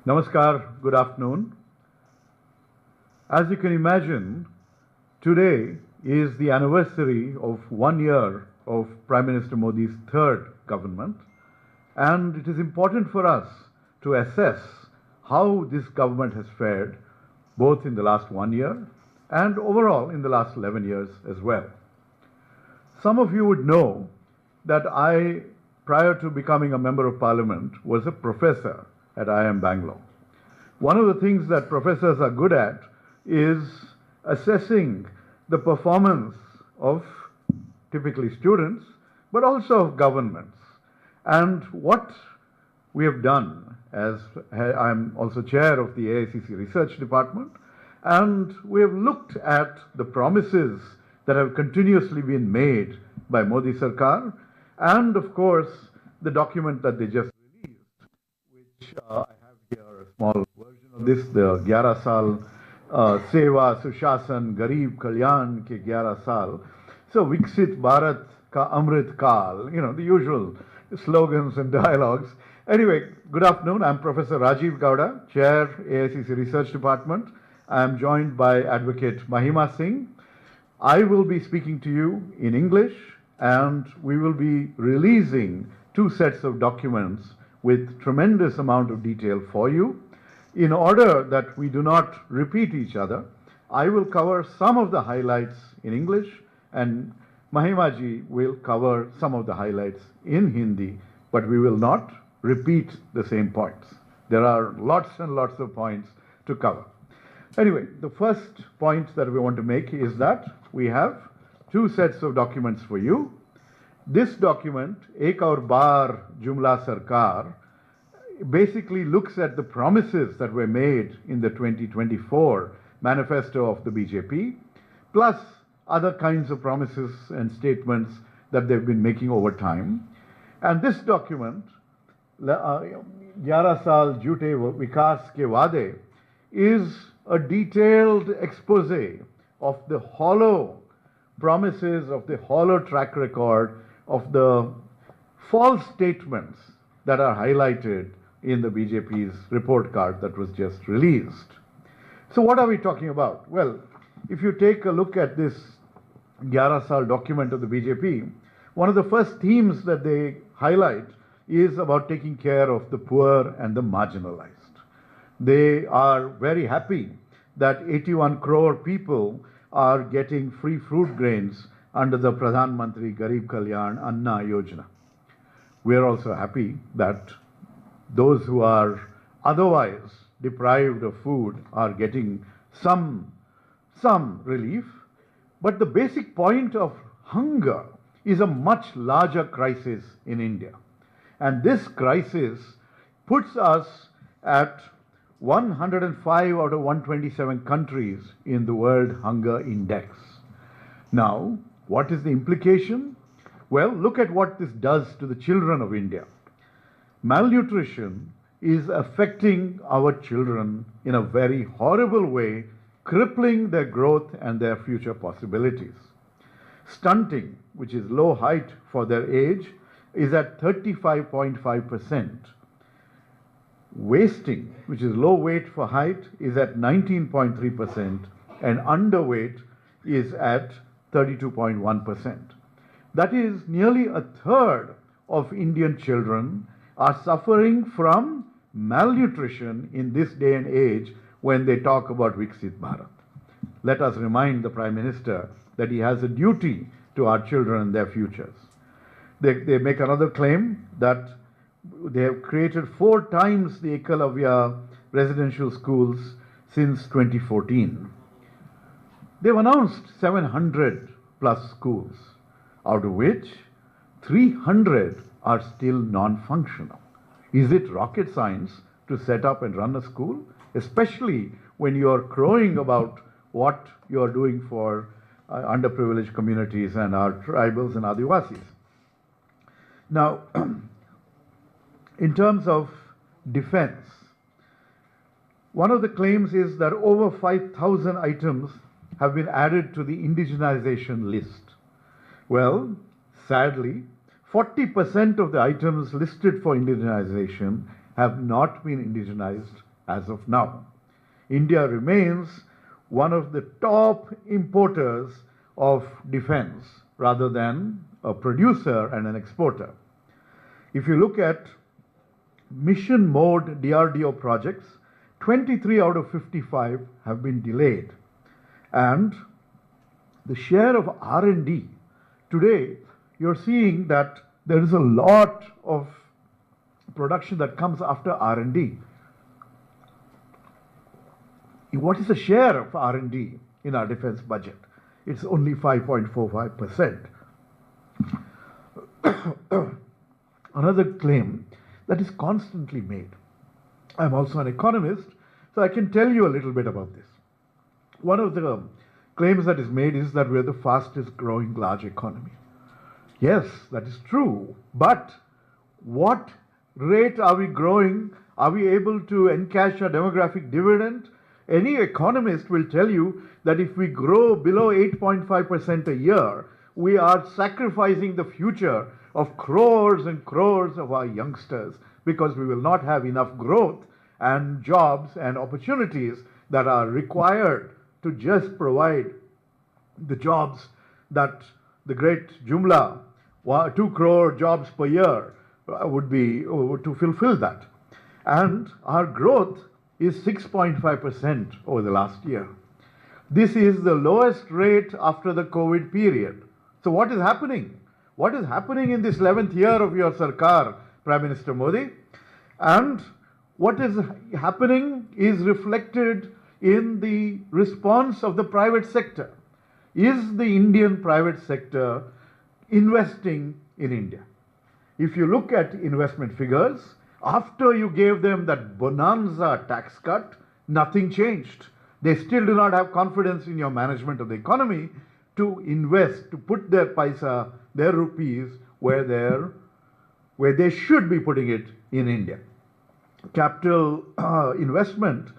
Namaskar, good afternoon. As you can imagine, today is the anniversary of 1 year of Prime Minister Modi's third government, and it is important for us to assess how this government has fared both in the last 1 year and overall in the last 11 years as well. Some of you would know that I, prior to becoming a Member of Parliament, was a professor at IIM Bangalore. One of the things that professors are good at is assessing the performance of typically students, but also of governments. And what we have done, as I'm also chair of the AICC Research Department, and we have looked at the promises that have continuously been made by Modi Sarkar, and of course, the document that they just released, which I have here a small version of this, the 11 Saal Seva, Sushashan, Garib Kalyan ke 11 Saal. So, Viksit Bharat ka Amrit Kal, the usual slogans and dialogues. Anyway, good afternoon. I'm Professor Rajiv Gowda, Chair, AICC Research Department. I'm joined by Advocate Mahima Singh. I will be speaking to you in English, and we will be releasing 2 sets of documents with tremendous amount of detail for you. In order that we do not repeat each other, I will cover some of the highlights in English, and Mahima ji will cover some of the highlights in Hindi, but we will not repeat the same points. There are lots and lots of points to cover. Anyway, the first point that we want to make is that we have 2 sets of documents for you. This document, Ek Aur Baar Jumla Sarkar, basically looks at the promises that were made in the 2024 manifesto of the BJP, plus other kinds of promises and statements that they've been making over time. And this document, 11 Saal Jhute Vikas Ke Waade, is a detailed expose of the hollow promises, of the hollow track record, of the false statements that are highlighted in the BJP's report card that was just released. So what are we talking about? Well, if you take a look at this 11 Saal document of the BJP, one of the first themes that they highlight is about taking care of the poor and the marginalized. They are very happy that 81 crore people are getting free fruit grains under the Pradhan Mantri Garib Kalyan Anna Yojana. We are also happy that those who are otherwise deprived of food are getting some relief. But the basic point of hunger is a much larger crisis in India. And this crisis puts us at 105 out of 127 countries in the World Hunger Index. Now, what is the implication? Well, look at what this does to the children of India. Malnutrition is affecting our children in a very horrible way, crippling their growth and their future possibilities. Stunting, which is low height for their age, is at 35.5%. Wasting, which is low weight for height, is at 19.3%, and underweight is at 32.1%. That is, nearly a third of Indian children are suffering from malnutrition in this day and age when they talk about Viksit Bharat. Let us remind the Prime Minister that he has a duty to our children and their futures. They make another claim that they have created 4 times the Ekalavya residential schools since 2014. They've announced 700 plus schools, out of which 300 are still non-functional. Is it rocket science to set up and run a school? Especially when you're crowing about what you're doing for underprivileged communities and our tribals and Adivasis. Now, in terms of defense, one of the claims is that over 5,000 items have been added to the indigenization list. Well, sadly, 40% of the items listed for indigenization have not been indigenized as of now. India remains one of the top importers of defense rather than a producer and an exporter. If you look at mission mode DRDO projects, 23 out of 55 have been delayed. And the share of R&D, today you're seeing that there is a lot of production that comes after R&D. What is the share of R&D in our defense budget? It's only 5.45%. Another claim that is constantly made. I'm also an economist, so I can tell you a little bit about this. One of the claims that is made is that we're the fastest growing large economy. Yes, that is true, but what rate are we growing? Are we able to encash a demographic dividend? Any economist will tell you that if we grow below 8.5% a year, we are sacrificing the future of crores and crores of our youngsters because we will not have enough growth and jobs and opportunities that are required to just provide the jobs that the great Jumla, 2 crore jobs per year, would be to fulfill that. And our growth is 6.5% over the last year. This is the lowest rate after the COVID period. So what is happening? What is happening in this 11th year of your Sarkar, Prime Minister Modi? And what is happening is reflected in the response of the private sector. Is the Indian private sector investing in India? If you look at investment figures, after you gave them that bonanza tax cut, nothing changed. They still do not have confidence in your management of the economy to invest, to put their paisa, their rupees, where they should be putting it in India. Capital investment,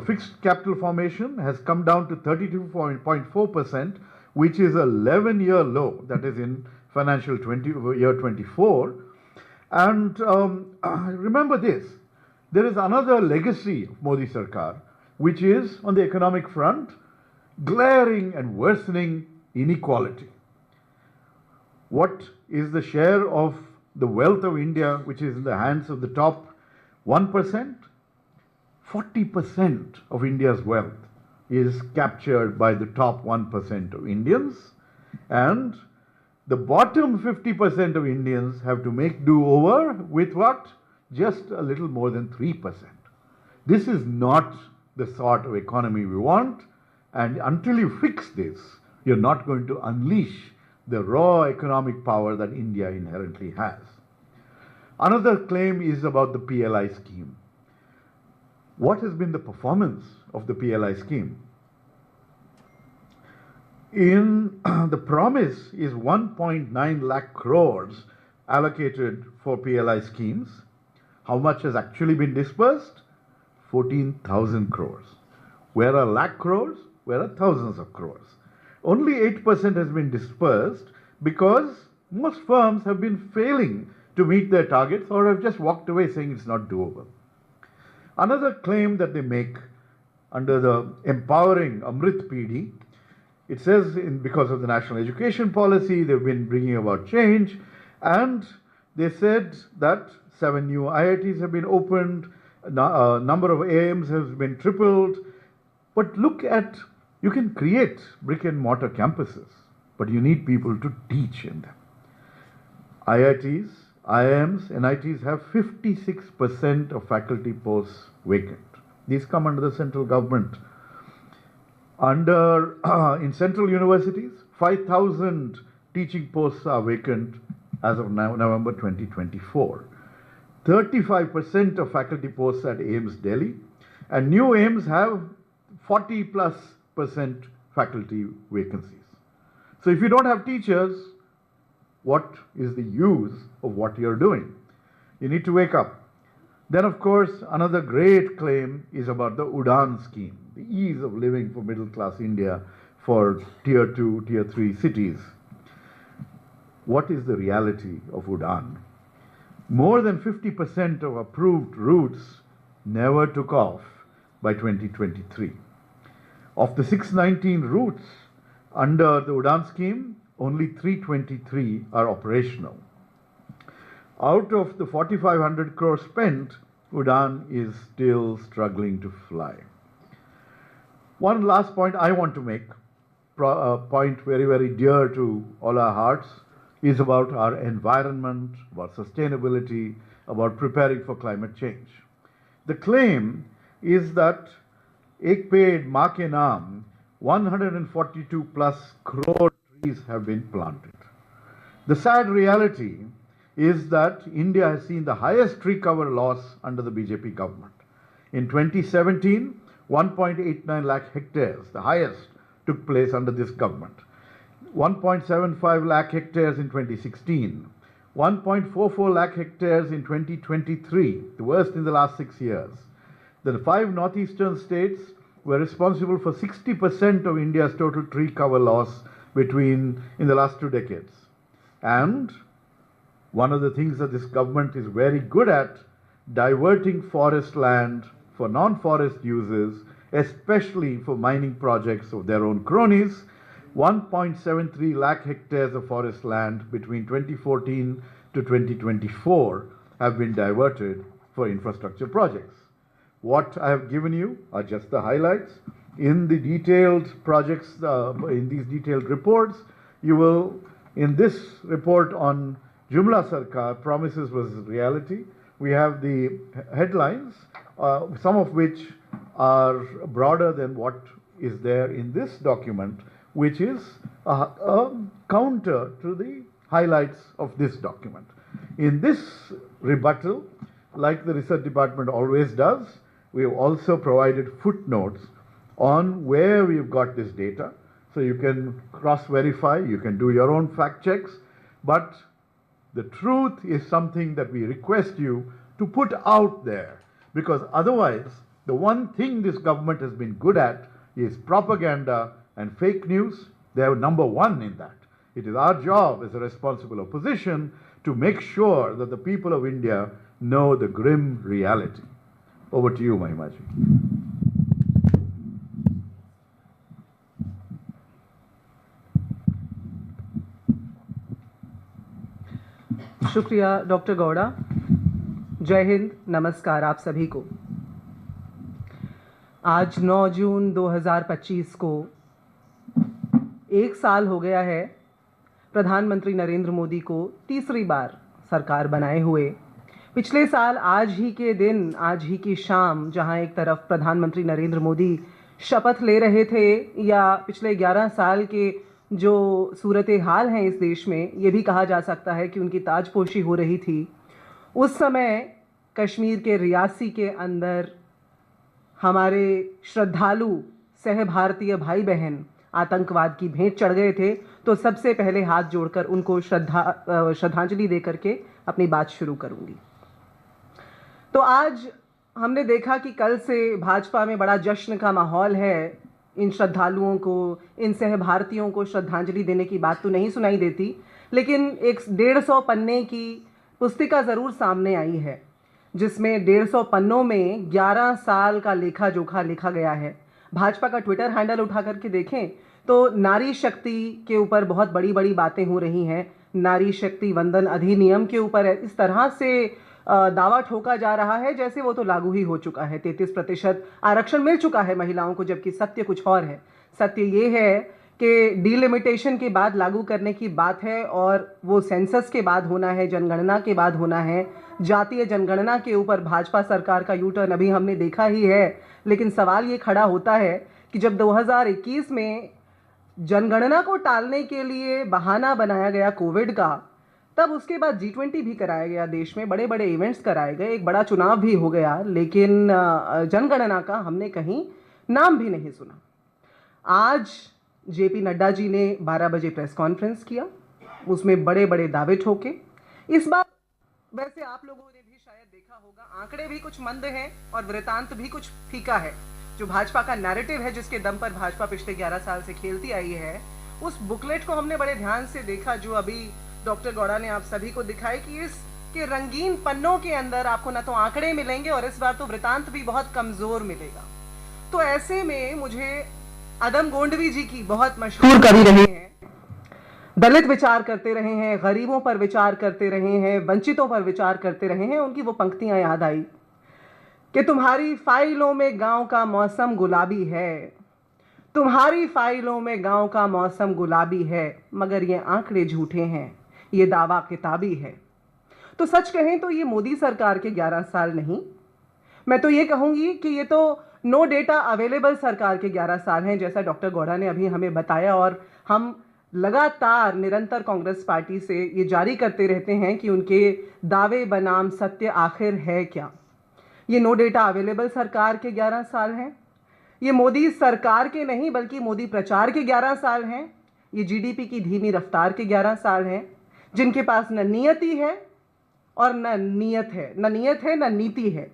fixed capital formation has come down to 32.4%, which is a 11-year low, that is in financial year 24. And remember this, there is another legacy of Modi Sarkar, which is on the economic front, glaring and worsening inequality. What is the share of the wealth of India, which is in the hands of the top 1%? 40% of India's wealth is captured by the top 1% of Indians, and the bottom 50% of Indians have to make do over with what? Just a little more than 3%. This is not the sort of economy we want, and until you fix this, you're not going to unleash the raw economic power that India inherently has. Another claim is about the PLI scheme. What has been the performance of the PLI scheme? The promise is 1.9 lakh crores allocated for PLI schemes. How much has actually been dispersed? 14,000 crores. Where are lakh crores? Where are thousands of crores? Only 8% has been dispersed because most firms have been failing to meet their targets or have just walked away saying it's not doable. Another claim that they make under the empowering Amrit PD, it says because of the national education policy, they've been bringing about change, and they said that 7 new IITs have been opened, number of AIMs has been tripled. But look at, you can create brick and mortar campuses, but you need people to teach in them. IITs, IIMs, NITs have 56% of faculty posts vacant. These come under the central government. In central universities, 5,000 teaching posts are vacant as of November 2024. 35% of faculty posts at AIMS Delhi, and new AIMS have 40+% faculty vacancies. So if you don't have teachers, what is the use of what you're doing? You need to wake up. Then, of course, another great claim is about the UDAN scheme, the ease of living for middle-class India for Tier 2, Tier 3 cities. What is the reality of UDAN? More than 50% of approved routes never took off by 2023. Of the 619 routes under the UDAN scheme, only 323 are operational. Out of the 4,500 crores spent, UDAN is still struggling to fly. One last point I want to make, a point very, very dear to all our hearts, is about our environment, about sustainability, about preparing for climate change. The claim is that Ek Ped Maa Ke Naam, 142 plus crore trees have been planted. The sad reality is that India has seen the highest tree cover loss under the BJP government. In 2017, 1.89 lakh hectares, the highest, took place under this government. 1.75 lakh hectares in 2016, 1.44 lakh hectares in 2023, the worst in the last 6 years. The 5 northeastern states were responsible for 60% of India's total tree cover loss in the last 2 decades. And one of the things that this government is very good at, diverting forest land for non-forest uses, especially for mining projects of their own cronies. 1.73 lakh hectares of forest land between 2014 to 2024 have been diverted for infrastructure projects. What I have given you are just the highlights. In the detailed projects, in these detailed reports, you will, in this report on Jumla Sarkar, Promises versus Reality, we have the headlines, some of which are broader than what is there in this document, which is a counter to the highlights of this document. In this rebuttal, like the research department always does, we have also provided footnotes on where we've got this data, so you can cross-verify, you can do your own fact checks, but the truth is something that we request you to put out there, because otherwise, the one thing this government has been good at is propaganda and fake news. They are number one in that. It is our job as a responsible opposition to make sure that the people of India know the grim reality. Over to you, Mahimaji. शुक्रिया doctor Gowda. जय हिंद, नमस्कार आप सभी को। आज 9 जून 2025 को 1 साल हो गया है प्रधानमंत्री नरेंद्र मोदी को तीसरी बार सरकार बनाए हुए। पिछले साल आज ही के दिन, आज ही की शाम, जहां एक तरफ प्रधानमंत्री नरेंद्र मोदी शपथ ले रहे थे, या पिछले 11 साल के जो सूरत हाल हैं इस देश में, ये भी कहा जा सकता है कि उनकी ताजपोशी हो रही थी, उस समय कश्मीर के रियासी के अंदर हमारे श्रद्धालु सह भारतीय भाई बहन आतंकवाद की भेंट चढ़ गए थे। तो सबसे पहले हाथ जोड़कर उनको श्रद्धांजलि देकर के अपनी बात शुरू करूंगी। तो आज हमने देखा कि कल से भाजपा में बड़ा जश्न का माहौल है। इन श्रद्धालुओं को, इन सह भारतीयों को श्रद्धांजलि देने की बात तो नहीं सुनाई देती, लेकिन एक 150 पन्ने की पुस्तिका ज़रूर सामने आई है, जिसमें 150 पन्नों में 11 साल का लेखा जोखा लिखा गया है। भाजपा का ट्विटर हैंडल उठा करके देखें तो नारी शक्ति के ऊपर बहुत बड़ी बड़ी बातें हो रही हैं। नारी शक्ति वंदन अधिनियम के ऊपर इस तरह से दावा ठोका जा रहा है जैसे वो तो लागू ही हो चुका है। 33% आरक्षण मिल चुका है महिलाओं को, जबकि सत्य कुछ और है। सत्य ये है कि डिलिमिटेशन के बाद लागू करने की बात है, और वो सेंसस के बाद होना है, जनगणना के बाद होना है। जातीय जनगणना के ऊपर भाजपा सरकार का यू टर्न अभी हमने देखा ही है, लेकिन सवाल ये खड़ा होता है कि जब 2021 में जनगणना को टालने के लिए बहाना बनाया गया कोविड का, तब उसके बाद G20 भी कराया गया, देश में बड़े बड़े इवेंट्स कराए गए, एक बड़ा चुनाव भी हो गया, लेकिन जनगणना का हमने कहीं नाम भी नहीं सुना। आज JP नड्डा जी ने 12 बजे प्रेस कॉन्फ्रेंस किया, उसमें बड़े बड़े दावे ठोके। इस बार वैसे आप लोगों ने भी शायद देखा होगा, आंकड़े भी कुछ मंद हैं और वृतांत भी कुछ फीका है। जो भाजपा का नैरेटिव है, जिसके दम पर भाजपा पिछले 11 साल से खेलती आई है, उस बुकलेट को हमने बड़े ध्यान से देखा, जो अभी डॉक्टर गौड़ा ने आप सभी को दिखाई, कि इस कि रंगीन पन्नों के अंदर आपको ना तो आंकड़े मिलेंगे और इस बार तो वृतांत भी बहुत कमजोर मिलेगा। तो ऐसे में मुझे अदम गोंडवी जी की बहुत मशहूर कवि रहे हैं, दलित विचार करते रहे हैं, गरीबों पर विचार करते रहे हैं, वंचितों पर विचार करते रहे हैं, उनकी वो पंक्तियां याद आई कि तुम्हारी फाइलों में गांव का मौसम गुलाबी है, तुम्हारी फाइलों में गांव का मौसम गुलाबी है, मगर ये आंकड़े झूठे हैं, ये दावा किताबी है। तो सच कहें तो ये मोदी सरकार के 11 साल नहीं, मैं तो ये कहूंगी कि ये तो नो डेटा अवेलेबल सरकार के 11 साल हैं, जैसा डॉक्टर गौड़ा ने अभी हमें बताया। और हम लगातार निरंतर कांग्रेस पार्टी से ये जारी करते रहते हैं कि उनके दावे बनाम सत्य आखिर है क्या। ये नो डेटा अवेलेबल सरकार के 11 साल हैं, ये मोदी सरकार के नहीं बल्कि मोदी प्रचार के 11 साल हैं, ये जीडीपी की धीमी रफ्तार के 11 साल हैं, जिनके पास न नियति है और न नीयत है, न नीति है।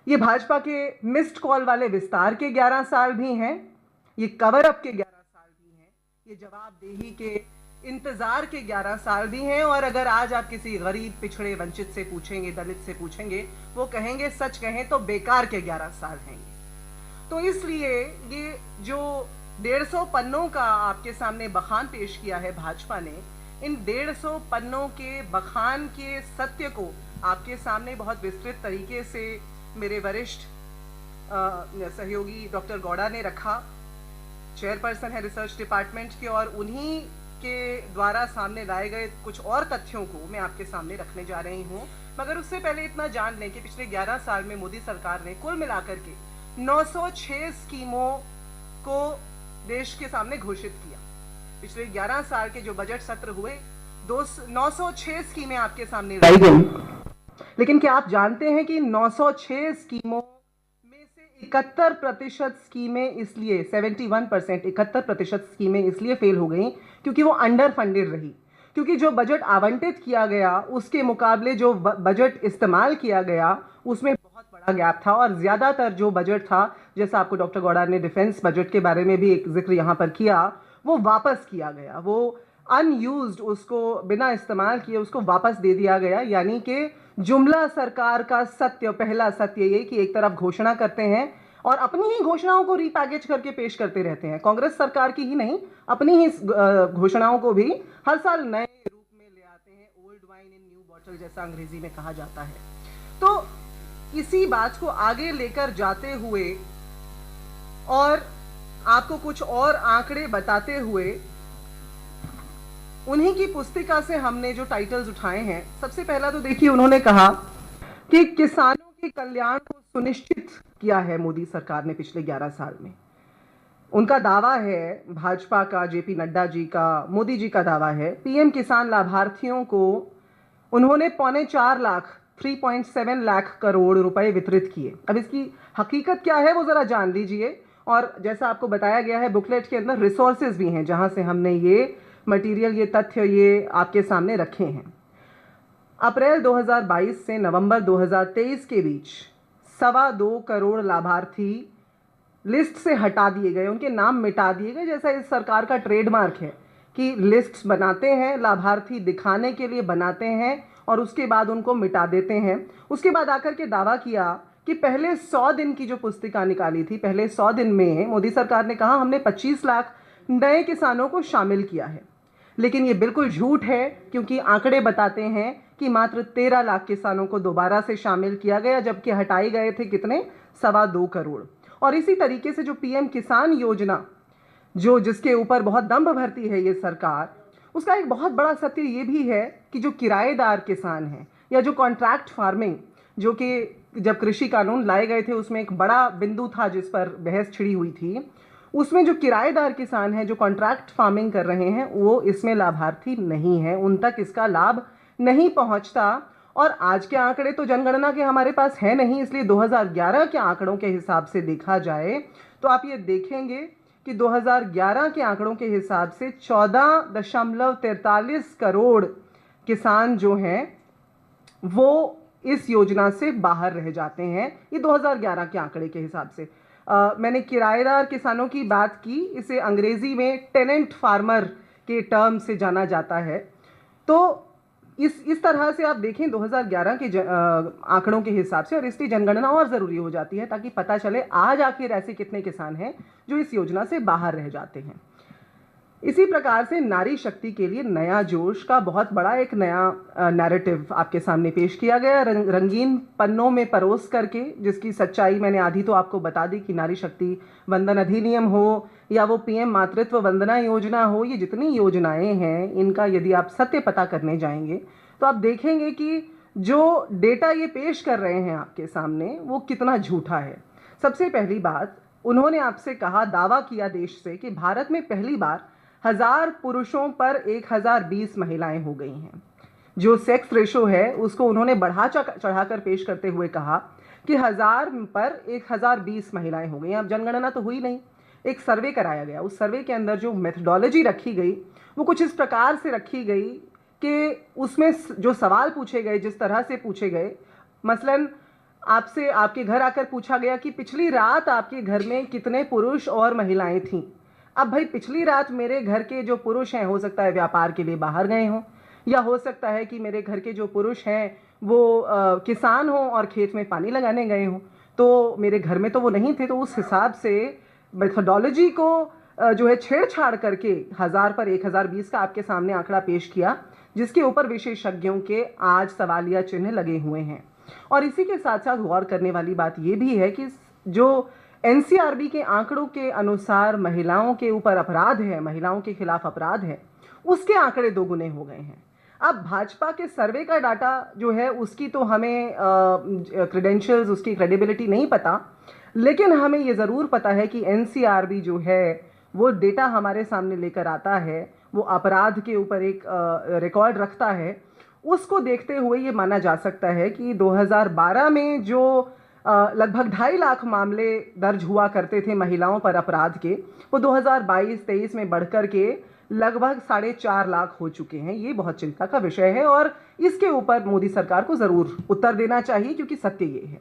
ये भाजपा के मिस्ड कॉल वाले विस्तार के 11 साल भी हैं, ये कवर अप के 11 साल भी हैं, ये जवाबदेही के इंतजार के 11 साल भी हैं। और अगर आज आप किसी गरीब, पिछड़े, वंचित से पूछेंगे, दलित से पूछेंगे, वो कहेंगे सच कहें तो बेकार के 11 साल हैं। तो इसलिए ये जो 150 पन्नों का आपके सामने बखान पेश किया है भाजपा ने, इन 150 पन्नों के बखान के सत्य को आपके सामने बहुत विस्तृत तरीके से मेरे वरिष्ठ सहयोगी डॉक्टर गौड़ा ने रखा, चेयरपर्सन है रिसर्च डिपार्टमेंट के, और उन्हीं के द्वारा सामने लाए गए कुछ और तथ्यों को मैं आपके सामने रखने जा रही हूं। मगर उससे पहले इतना जान लें कि पिछले 11 साल में मोदी सरकार ने कुल मिलाकर के 906 स्कीमों को देश के सामने घोषित किया। पिछले 11 साल के जो बजट सत्र हुए 906 स्कीमें आपके सामने लाई गई। लेकिन क्या आप जानते हैं कि 906 स्कीमों में से 71% स्कीमें इसलिए 71% 71% स्कीमें इसलिए फेल हो गई क्योंकि वो अंडर फंडेड रही, क्योंकि जो बजट आवंटित किया गया उसके मुकाबले जो बजट इस्तेमाल किया गया उसमें बहुत बड़ा गैप था। और ज़्यादातर जो बजट था, जैसा आपको डॉक्टर गौड़ा ने डिफेंस बजट के बारे में भी एक जिक्र यहाँ पर किया, वो वापस किया गया, वो अनयूज्ड, उसको बिना इस्तेमाल किए उसको वापस दे दिया गया। यानी कि जुमला सरकार का सत्य, पहला सत्य ये कि एक तरफ घोषणा करते हैं और अपनी ही घोषणाओं को रीपैकेज करके पेश करते रहते हैं, कांग्रेस सरकार की ही नहीं, अपनी ही घोषणाओं को भी हर साल नए रूप में ले आते हैं, old wine in new bottle जैसा अंग्रेजी में कहा जाता है। तो इसी बात को आगे लेकर जाते हुए और आपको कुछ और आंकड़े बताते हुए उन्हीं की पुस्तिका से हमने जो टाइटल्स उठाए हैं, सबसे पहला तो देखिए उन्होंने कहा कि किसानों के कल्याण को सुनिश्चित किया है मोदी सरकार ने पिछले 11 साल में। उनका दावा है, भाजपा का, जेपी नड्डा जी का, मोदी जी का दावा है, पीएम किसान लाभार्थियों को उन्होंने 4.25 लाख 3.7 लाख करोड़ रुपए वितरित किए। अब इसकी हकीकत क्या है वो जरा जान लीजिए। और जैसा आपको बताया गया है बुकलेट के अंदर रिसोर्सेज भी हैं जहां से हमने ये मटेरियल, ये तथ्य ये आपके सामने रखे हैं। अप्रैल 2022 से नवंबर 2023 के बीच 2.25 करोड़ लाभार्थी लिस्ट से हटा दिए गए, उनके नाम मिटा दिए गए, जैसा इस सरकार का ट्रेडमार्क है कि लिस्ट्स बनाते हैं, लाभार्थी दिखाने के लिए बनाते हैं और उसके बाद उनको मिटा देते हैं। उसके बाद आकर के दावा किया कि पहले 100 दिन की जो पुस्तिका निकाली थी, पहले 100 दिन में मोदी सरकार ने कहा हमने 25 लाख नए किसानों को शामिल किया है। लेकिन ये बिल्कुल झूठ है, क्योंकि आंकड़े बताते हैं कि मात्र 13 लाख किसानों को दोबारा से शामिल किया गया, जबकि हटाए गए थे कितने, 2.25 करोड़। और इसी तरीके से जो पीएम किसान योजना, जो जिसके ऊपर बहुत दंभ भरती है ये सरकार, उसका एक बहुत बड़ा सत्य ये भी है कि जो किराएदार किसान हैं या जो कॉन्ट्रैक्ट फार्मिंग, जो कि जब कृषि कानून लाए गए थे उसमें एक बड़ा बिंदु था जिस पर बहस छिड़ी हुई थी, उसमें जो किराएदार किसान हैं, जो कॉन्ट्रैक्ट फार्मिंग कर रहे हैं, वो इसमें लाभार्थी नहीं है, उन तक इसका लाभ नहीं पहुंचता। और आज के आंकड़े तो जनगणना के हमारे पास है नहीं, इसलिए 2011 के आंकड़ों के हिसाब से देखा जाए तो आप ये देखेंगे कि 2011 के आंकड़ों के हिसाब से 14.43 करोड़ किसान जो हैं वो इस योजना से बाहर रह जाते हैं। ये 2011 के आंकड़े के हिसाब से। मैंने किराएदार किसानों की बात की, इसे अंग्रेजी में टेनेंट फार्मर के टर्म से जाना जाता है। तो इस तरह से आप देखें 2011 के आंकड़ों के हिसाब से, और इसकी जनगणना और ज़रूरी हो जाती है ताकि पता चले आज आखिर ऐसे कितने किसान हैं जो इस योजना से बाहर रह जाते हैं। इसी प्रकार से नारी शक्ति के लिए नया जोश का बहुत बड़ा एक नया नैरेटिव आपके सामने पेश किया गया, रंगीन पन्नों में परोस करके, जिसकी सच्चाई मैंने आधी तो आपको बता दी कि नारी शक्ति वंदन अधिनियम हो या वो पीएम मातृत्व वंदना योजना हो, ये जितनी योजनाएं हैं इनका यदि आप सत्य पता करने जाएंगे तो आप देखेंगे कि जो डेटा ये पेश कर रहे हैं आपके सामने वो कितना झूठा है। सबसे पहली बात, उन्होंने आपसे कहा, दावा किया देश से कि भारत में पहली बार 1000 पुरुषों पर 1020 महिलाएं हो गई हैं। जो सेक्स रेशो है उसको उन्होंने बढ़ा चढ़ाकर पेश करते हुए कहा कि 1000 पर 1020 महिलाएं हो गई। अब जनगणना तो हुई नहीं, एक सर्वे कराया गया। उस सर्वे के अंदर जो मेथडोलॉजी रखी गई वो कुछ इस प्रकार से रखी गई कि उसमें जो सवाल पूछे गए, जिस तरह से पूछे गए, मसलन आपसे आपके घर आकर पूछा गया कि पिछली रात आपके घर में कितने पुरुष और महिलाएं थीं। अब भाई पिछली रात मेरे घर के जो पुरुष हैं हो सकता है व्यापार के लिए बाहर गए हों, या हो सकता है कि मेरे घर के जो पुरुष हैं वो किसान हों और खेत में पानी लगाने गए हों, तो मेरे घर में तो वो नहीं थे। तो उस हिसाब से मेथोडोलॉजी को जो है छेड़छाड़ करके 1000 पर 1020 का आपके सामने आंकड़ा पेश किया, जिसके ऊपर विशेषज्ञों के आज सवालिया चिन्ह लगे हुए हैं। और इसी के साथ साथ गौर करने वाली बात ये भी है कि जो एनसीआरबी के आंकड़ों के अनुसार महिलाओं के ऊपर अपराध है, महिलाओं के खिलाफ अपराध है, उसके आंकड़े 2 गुने हो गए हैं। अब भाजपा के सर्वे का डाटा जो है उसकी तो हमें क्रेडेंशियल्स, उसकी क्रेडिबिलिटी नहीं पता, लेकिन हमें ये ज़रूर पता है कि एनसीआरबी जो है वो डेटा हमारे सामने लेकर आता है, वो अपराध के ऊपर एक रिकॉर्ड रखता है। उसको देखते हुए ये माना जा सकता है कि 2012 में जो लगभग 2.5 लाख मामले दर्ज हुआ करते थे महिलाओं पर अपराध के, वो 2022-23 में बढ़कर के लगभग 4.5 लाख हो चुके हैं। ये बहुत चिंता का विषय है और इसके ऊपर मोदी सरकार को ज़रूर उत्तर देना चाहिए, क्योंकि सत्य ये है।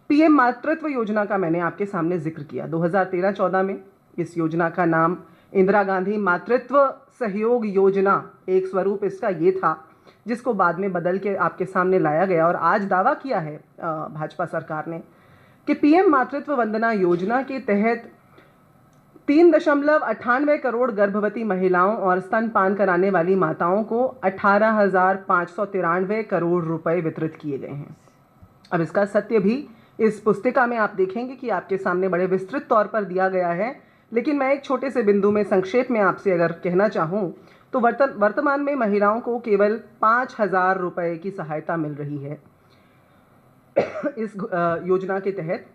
पीएम मातृत्व योजना का मैंने आपके सामने जिक्र किया। 2013-14 में इस योजना का नाम इंदिरा गांधी मातृत्व सहयोग योजना, एक स्वरूप इसका ये था, जिसको बाद में बदल के आपके सामने लाया गया। और आज दावा किया है भाजपा सरकार ने कि पीएम मातृत्व वंदना योजना के तहत 3.98 करोड़ गर्भवती महिलाओं और स्तनपान कराने वाली माताओं को 18,593 करोड़ रुपए वितरित किए गए हैं। अब इसका सत्य भी इस पुस्तिका में आप देखेंगे कि आपके सामने बड़े विस्तृत तौर पर दिया गया है, लेकिन मैं एक छोटे से बिंदु में संक्षेप में आपसे अगर कहना चाहूँ तो वर्तमान में महिलाओं को केवल 5,000 रुपए की सहायता मिल रही है इस योजना के तहत।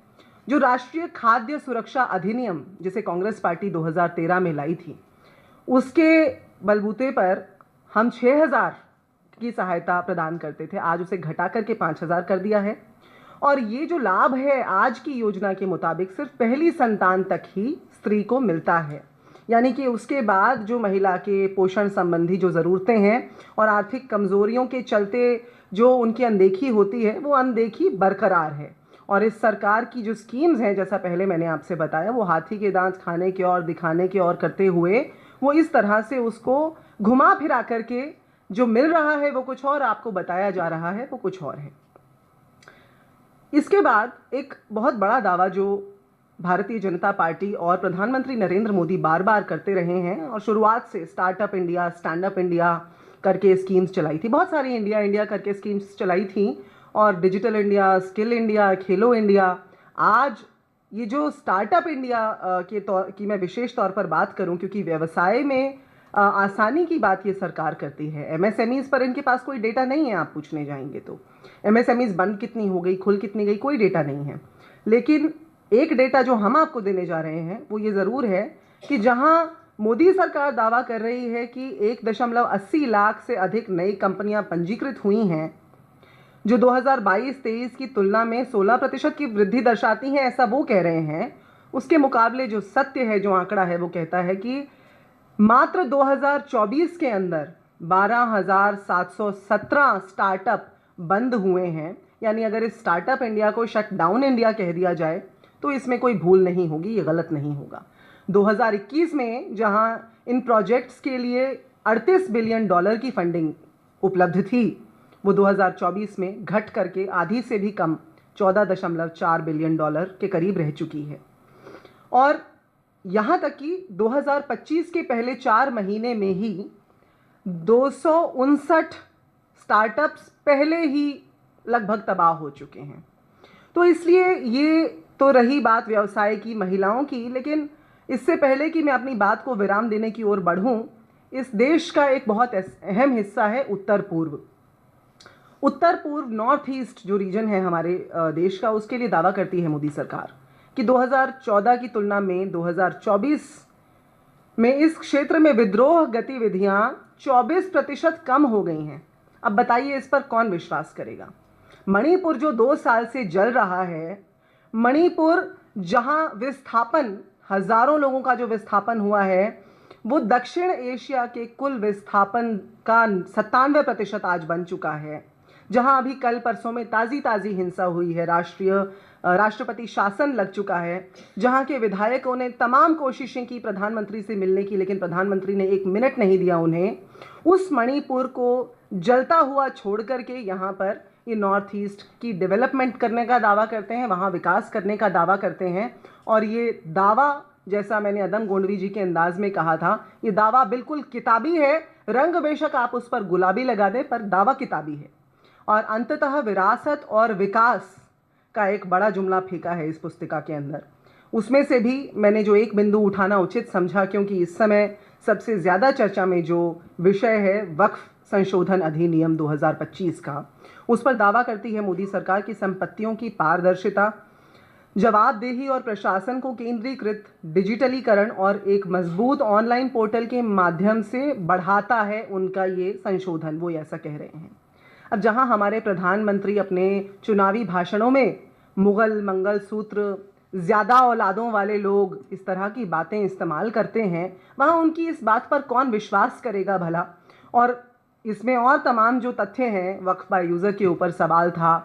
जो राष्ट्रीय खाद्य सुरक्षा अधिनियम जिसे कांग्रेस पार्टी 2013 में लाई थी, उसके बलबूते पर हम 6,000 की सहायता प्रदान करते थे, आज उसे घटा करके 5,000 कर दिया है। और ये जो लाभ है आज की योजना के मुताबिक सिर्फ पहली संतान तक ही स्त्री को मिलता है, यानी कि उसके बाद जो महिला के पोषण संबंधी जो ज़रूरतें हैं और आर्थिक कमज़ोरियों के चलते जो उनकी अनदेखी होती है, वो अनदेखी बरकरार है। और इस सरकार की जो स्कीम्स हैं, जैसा पहले मैंने आपसे बताया, वो हाथी के दांत खाने के और दिखाने के और करते हुए वो इस तरह से उसको घुमा फिरा करके जो मिल रहा है वो कुछ और, आपको बताया जा रहा है वो कुछ और है। इसके बाद एक बहुत बड़ा दावा जो भारतीय जनता पार्टी और प्रधानमंत्री नरेंद्र मोदी बार बार करते रहे हैं, और शुरुआत से startup India, stand up India करके स्कीम्स चलाई थी, बहुत सारी इंडिया इंडिया करके स्कीम्स चलाई थी, और डिजिटल इंडिया, स्किल इंडिया, खेलो इंडिया। आज ये जो स्टार्टअप इंडिया की मैं विशेष तौर पर बात करूं, क्योंकि व्यवसाय में आसानी की बात ये सरकार करती है। एमएसएमईज पर इनके पास कोई डेटा नहीं है, आप पूछने जाएंगे तो एमएसएमईज बंद कितनी हो गई, खुल कितनी गई, कोई डेटा नहीं है। लेकिन एक डेटा जो हम आपको देने जा रहे हैं वो ये ज़रूर है कि जहां मोदी सरकार दावा कर रही है कि 1.80 लाख से अधिक नई कंपनियां पंजीकृत हुई हैं, जो 2022-23 की तुलना में 16% की वृद्धि दर्शाती हैं, ऐसा वो कह रहे हैं। उसके मुकाबले जो सत्य है, जो आंकड़ा है, वो कहता है कि मात्र 2024 के अंदर 12,717 स्टार्टअप बंद हुए हैं। यानी अगर इस स्टार्टअप इंडिया को शट डाउन इंडिया कह दिया जाए तो इसमें कोई भूल नहीं होगी, ये गलत नहीं होगा। 2021 में जहां इन प्रोजेक्ट्स के लिए $38 बिलियन की फंडिंग उपलब्ध थी, वो 2024 में घट करके आधी से भी कम 14.4 बिलियन डॉलर के करीब रह चुकी है। और यहाँ तक कि 2025 के पहले 4 महीने में ही 259 स्टार्टअप्स पहले ही लगभग तबाह हो चुके हैं। तो इसलिए ये तो रही बात व्यवसाय की, महिलाओं की, लेकिन इससे पहले कि मैं अपनी बात को विराम देने की ओर बढ़ूं, इस देश का एक बहुत अहम हिस्सा है उत्तर पूर्व। उत्तर पूर्व, नॉर्थ ईस्ट जो रीजन है हमारे देश का, उसके लिए दावा करती है मोदी सरकार कि 2014 की तुलना में 2024 में इस क्षेत्र में विद्रोह गतिविधियां 24% कम हो गई हैं। अब बताइए इस पर कौन विश्वास करेगा। मणिपुर जो 2 साल से जल रहा है, मणिपुर जहां विस्थापन, हजारों लोगों का जो विस्थापन हुआ है, वो दक्षिण एशिया के कुल विस्थापन का 97% आज बन चुका है। जहां अभी कल परसों में ताज़ी हिंसा हुई है, राष्ट्रपति शासन लग चुका है, जहां के विधायकों ने तमाम कोशिशें की प्रधानमंत्री से मिलने की, लेकिन प्रधानमंत्री ने 1 मिनट नहीं दिया उन्हें। उस मणिपुर को जलता हुआ छोड़ करके यहाँ पर ये नॉर्थ ईस्ट की डेवलपमेंट करने का दावा करते हैं, वहाँ विकास करने का दावा करते हैं। और ये दावा, जैसा मैंने अदम गोंडवी जी के अंदाज में कहा था, ये दावा बिल्कुल किताबी है। रंग बेशक आप उस पर गुलाबी लगा दें, पर दावा किताबी है। और अंततः विरासत और विकास का एक बड़ा जुमला फेंका है इस पुस्तिका के अंदर। उसमें से भी मैंने जो एक बिंदु उठाना उचित समझा, क्योंकि इस समय सबसे ज़्यादा चर्चा में जो विषय है वक्फ संशोधन अधिनियम 2025 का, उस पर दावा करती है मोदी सरकार की संपत्तियों की पारदर्शिता, जवाबदेही और प्रशासन को केंद्रीकृत डिजिटलीकरण और एक मजबूत ऑनलाइन पोर्टल के माध्यम से बढ़ाता है उनका ये संशोधन, वो ऐसा कह रहे हैं। अब जहां हमारे प्रधानमंत्री अपने चुनावी भाषणों में मुगल मंगलसूत्र, ज़्यादा औलादों वाले लोग, इस तरह की बातें इस्तेमाल करते हैं, वहाँ उनकी इस बात पर कौन विश्वास करेगा भला। और इसमें और तमाम जो तथ्य हैं, वक्फ बाय यूज़र के ऊपर सवाल था,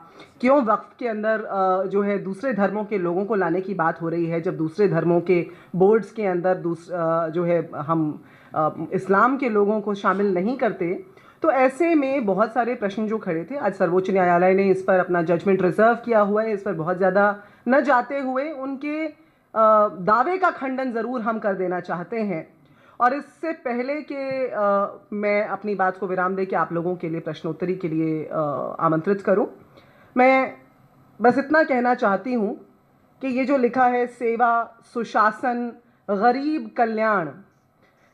क्यों वक्फ के अंदर जो है दूसरे धर्मों के लोगों को लाने की बात हो रही है, जब दूसरे धर्मों के बोर्ड्स के अंदर जो है हम इस्लाम के लोगों को शामिल नहीं करते। तो ऐसे में बहुत सारे प्रश्न जो खड़े थे, आज सर्वोच्च न्यायालय ने इस पर अपना जजमेंट रिजर्व किया हुआ है। इस पर बहुत ज़्यादा न जाते हुए उनके दावे का खंडन ज़रूर हम कर देना चाहते हैं। और इससे पहले कि मैं अपनी बात को विराम दे के आप लोगों के लिए प्रश्नोत्तरी के लिए आमंत्रित करूं, मैं बस इतना कहना चाहती हूं कि ये जो लिखा है सेवा, सुशासन, गरीब कल्याण,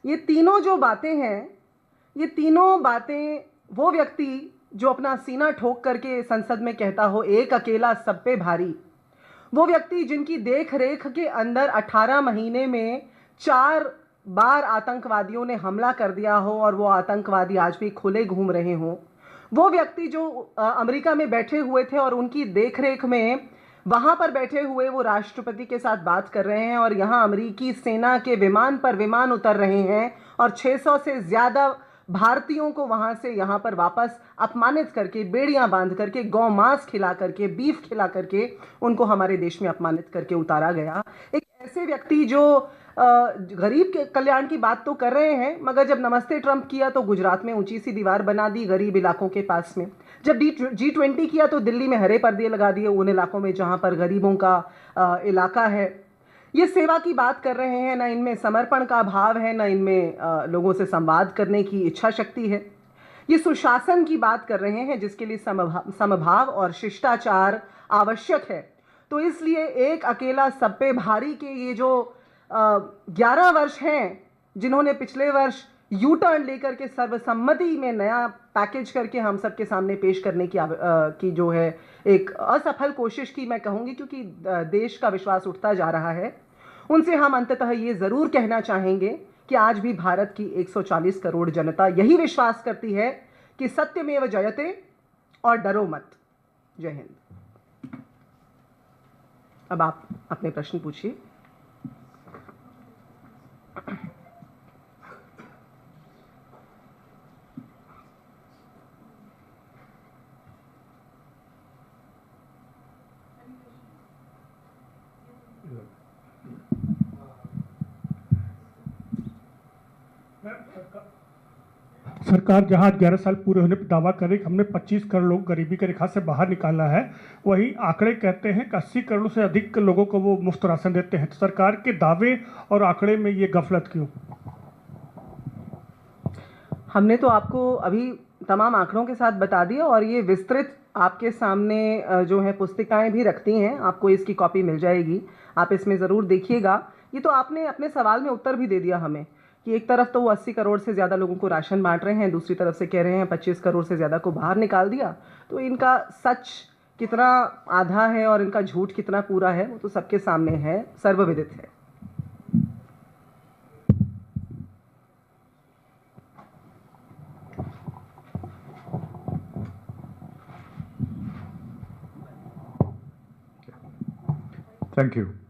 ये तीनों जो बातें हैं, ये तीनों बातें वो व्यक्ति जो अपना सीना ठोक करके संसद में कहता हो एक अकेला सब पे भारी, वो व्यक्ति जिनकी देख रेख के अंदर 18 महीने में 4 बार आतंकवादियों ने हमला कर दिया हो और वो आतंकवादी आज भी खुले घूम रहे हों, वो व्यक्ति जो अमेरिका में बैठे हुए थे और उनकी देखरेख में वहाँ पर बैठे हुए वो राष्ट्रपति के साथ बात कर रहे हैं, और यहाँ अमेरिकी सेना के विमान पर विमान उतर रहे हैं और 600 से ज़्यादा भारतीयों को वहाँ से यहाँ पर वापस अपमानित करके, बेड़ियाँ बांध करके, गौ मांस खिला करके, बीफ खिला करके उनको हमारे देश में अपमानित करके उतारा गया। एक ऐसे व्यक्ति जो गरीब के कल्याण की बात तो कर रहे हैं, मगर जब नमस्ते ट्रंप किया तो गुजरात में ऊंची सी दीवार बना दी गरीब इलाकों के पास में। जब G20 किया तो दिल्ली में हरे पर्दे लगा दिए उन इलाकों में जहां पर गरीबों का इलाका है। ये सेवा की बात कर रहे हैं, ना इनमें समर्पण का भाव है, ना इनमें लोगों से संवाद करने की इच्छा शक्ति है। ये सुशासन की बात कर रहे हैं जिसके लिए समभाव और शिष्टाचार आवश्यक है। तो इसलिए एक अकेला सब पे भारी के ये जो 11 वर्ष हैं, जिन्होंने पिछले वर्ष यू टर्न लेकर के सर्वसम्मति में नया पैकेज करके हम सबके सामने पेश करने की जो है एक असफल कोशिश की, मैं कहूँगी, क्योंकि देश का विश्वास उठता जा रहा है, उनसे हम अंततः ये ज़रूर कहना चाहेंगे कि आज भी भारत की 140 करोड़ जनता यही विश्वास करती है कि सत्यमेव जयते और डरो मत। जय हिंद। अब आप अपने प्रश्न पूछिए। सरकार जहां 11 साल पूरे होने पर दावा करे कि हमने 25 करोड़ लोग गरीबी की रेखा से बाहर निकाला है, वही आंकड़े कहते हैं कि 80 करोड़ से अधिक लोगों को वो मुफ्त राशन देते हैं। तो सरकार के दावे और आंकड़े में ये गफलत क्यों? हमने तो आपको अभी तमाम आंकड़ों के साथ बता दिया और ये विस्तृत आपके सामने जो है पुस्तिकाएं भी रखती हैं, आपको इसकी कॉपी मिल जाएगी, आप इसमें ज़रूर देखिएगा। ये तो आपने अपने सवाल में उत्तर भी दे दिया हमें कि एक तरफ तो वो 80 करोड़ से ज़्यादा लोगों को राशन बांट रहे हैं, दूसरी तरफ से कह रहे हैं 25 करोड़ से ज़्यादा को बाहर निकाल दिया। तो इनका सच कितना आधा है और इनका झूठ कितना पूरा है वो तो सबके सामने है, सर्वविदित है। Thank you.